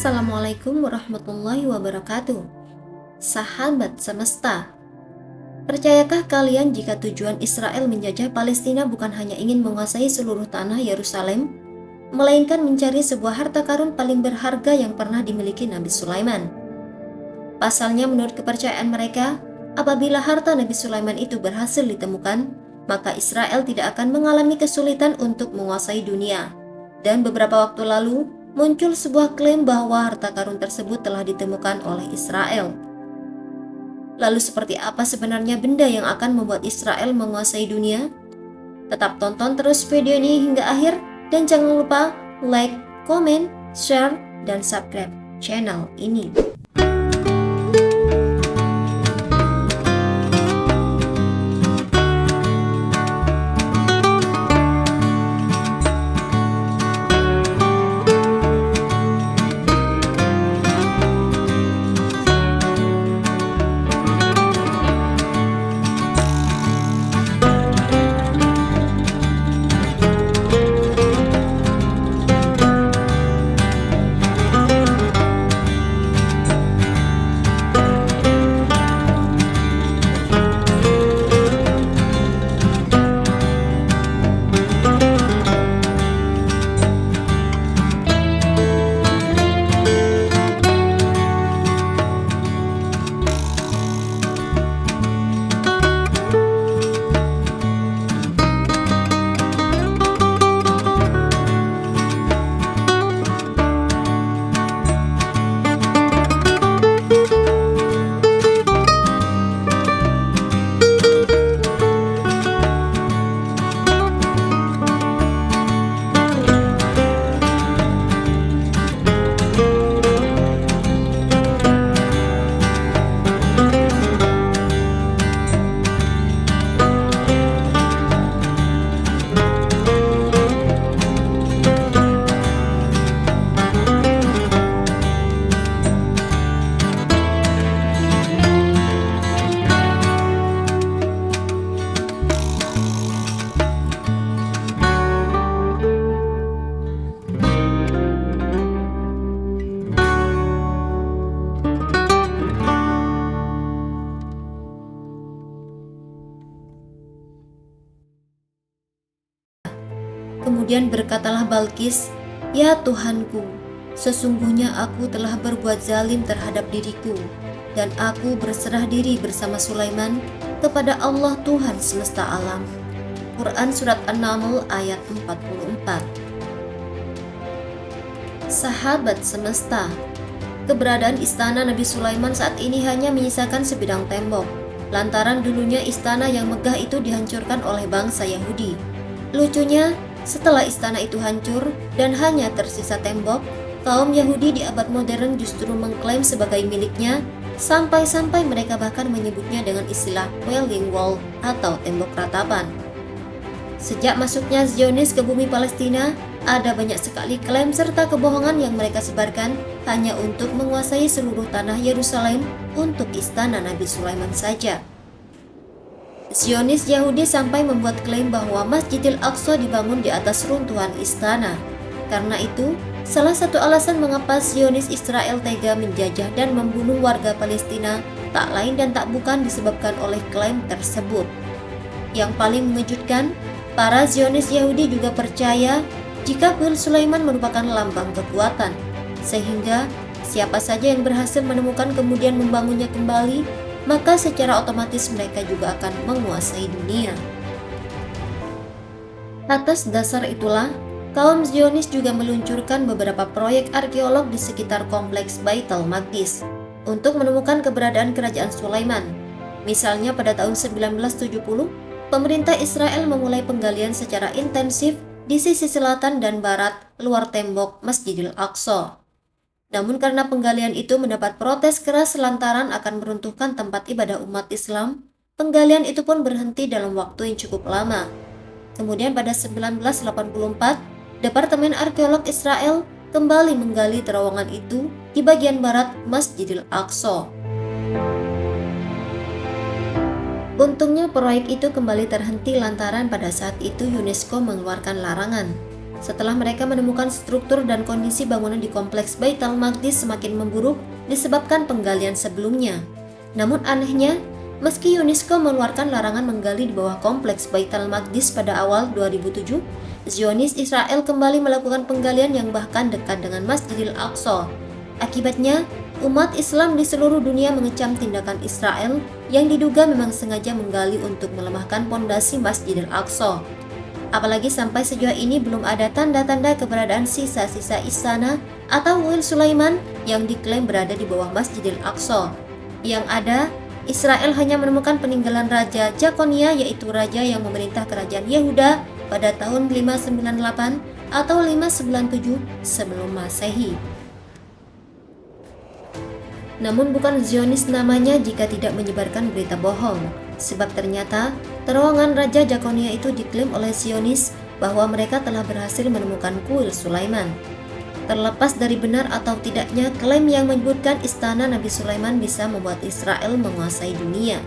Assalamualaikum warahmatullahi wabarakatuh. Sahabat semesta, percayakah kalian jika tujuan Israel menjajah Palestina bukan hanya ingin menguasai seluruh tanah Yerusalem, melainkan mencari sebuah harta karun paling berharga yang pernah dimiliki Nabi Sulaiman? Pasalnya, menurut kepercayaan mereka, apabila harta Nabi Sulaiman itu berhasil ditemukan, maka Israel tidak akan mengalami kesulitan untuk menguasai dunia. Dan beberapa waktu lalu, muncul sebuah klaim bahwa harta karun tersebut telah ditemukan oleh Israel. Lalu seperti apa sebenarnya benda yang akan membuat Israel menguasai dunia? Tetap tonton terus video ini hingga akhir dan jangan lupa like, komen, share, dan subscribe channel ini. Kemudian berkatalah Balqis, "Ya Tuhanku, sesungguhnya aku telah berbuat zalim terhadap diriku, dan aku berserah diri bersama Sulaiman kepada Allah Tuhan semesta alam." Quran Surat An-Naml ayat 44. Sahabat semesta, keberadaan istana Nabi Sulaiman saat ini hanya menyisakan sebidang tembok, lantaran dulunya istana yang megah itu dihancurkan oleh bangsa Yahudi. Lucunya, setelah istana itu hancur dan hanya tersisa tembok, kaum Yahudi di abad modern justru mengklaim sebagai miliknya, sampai-sampai mereka bahkan menyebutnya dengan istilah Wailing Wall atau tembok ratapan. Sejak masuknya Zionis ke bumi Palestina, ada banyak sekali klaim serta kebohongan yang mereka sebarkan hanya untuk menguasai seluruh tanah Yerusalem untuk istana Nabi Sulaiman saja. Zionis Yahudi sampai membuat klaim bahwa Masjidil Aqsa dibangun di atas runtuhan istana. Karena itu, salah satu alasan mengapa Zionis Israel tega menjajah dan membunuh warga Palestina tak lain dan tak bukan disebabkan oleh klaim tersebut. Yang paling mengejutkan, para Zionis Yahudi juga percaya jika kuil Sulaiman merupakan lambang kekuatan, sehingga siapa saja yang berhasil menemukan kemudian membangunnya kembali, maka secara otomatis mereka juga akan menguasai dunia. Atas dasar itulah, kaum Zionis juga meluncurkan beberapa proyek arkeolog di sekitar kompleks Baitul Maqdis untuk menemukan keberadaan kerajaan Sulaiman. Misalnya pada tahun 1970, pemerintah Israel memulai penggalian secara intensif di sisi selatan dan barat luar tembok Masjidil Aqsa. Namun karena penggalian itu mendapat protes keras lantaran akan meruntuhkan tempat ibadah umat Islam, penggalian itu pun berhenti dalam waktu yang cukup lama. Kemudian pada 1984, Departemen Arkeolog Israel kembali menggali terowongan itu di bagian barat Masjidil Aqsa. Untungnya proyek itu kembali terhenti lantaran pada saat itu UNESCO mengeluarkan larangan. setelah mereka menemukan struktur dan kondisi bangunan di kompleks Bait al-Maqdis semakin memburuk disebabkan penggalian sebelumnya. Namun anehnya, meski UNESCO mengeluarkan larangan menggali di bawah kompleks Bait al-Maqdis pada awal 2007, Zionis Israel kembali melakukan penggalian yang bahkan dekat dengan Masjidil Aqsa. Akibatnya, umat Islam di seluruh dunia mengecam tindakan Israel yang diduga memang sengaja menggali untuk melemahkan pondasi Masjidil Aqsa. Apalagi sampai sejauh ini belum ada tanda-tanda keberadaan sisa-sisa istana atau kuil Sulaiman yang diklaim berada di bawah Masjidil Aqsa. Yang ada, Israel hanya menemukan peninggalan Raja Jekonia, yaitu raja yang memerintah kerajaan Yehuda pada tahun 598 atau 597 sebelum Masehi. Namun bukan Zionis namanya jika tidak menyebarkan berita bohong, sebab ternyata terowongan Raja Jekonia itu diklaim oleh Zionis bahwa mereka telah berhasil menemukan kuil Sulaiman. Terlepas dari benar atau tidaknya klaim yang menyebutkan istana Nabi Sulaiman bisa membuat Israel menguasai dunia,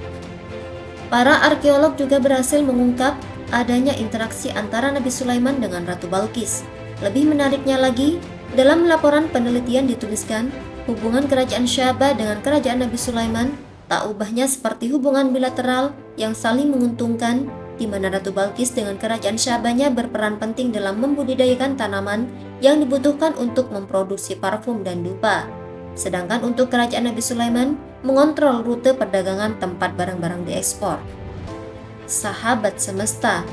para arkeolog juga berhasil mengungkap adanya interaksi antara Nabi Sulaiman dengan Ratu Balqis. Lebih menariknya lagi, dalam laporan penelitian dituliskan, hubungan kerajaan Syaba dengan kerajaan Nabi Sulaiman tak ubahnya seperti hubungan bilateral yang saling menguntungkan, di mana Ratu Balqis dengan kerajaan Syabanya berperan penting dalam membudidayakan tanaman yang dibutuhkan untuk memproduksi parfum dan dupa. Sedangkan untuk kerajaan Nabi Sulaiman mengontrol rute perdagangan tempat barang-barang diekspor. Sahabat semesta,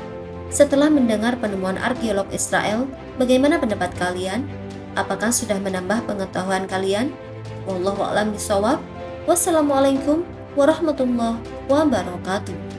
setelah mendengar penemuan arkeolog Israel, bagaimana pendapat kalian? Apakah sudah menambah pengetahuan kalian? Wallahu a'lam bishawab. Wassalamualaikum warahmatullahi wabarakatuh.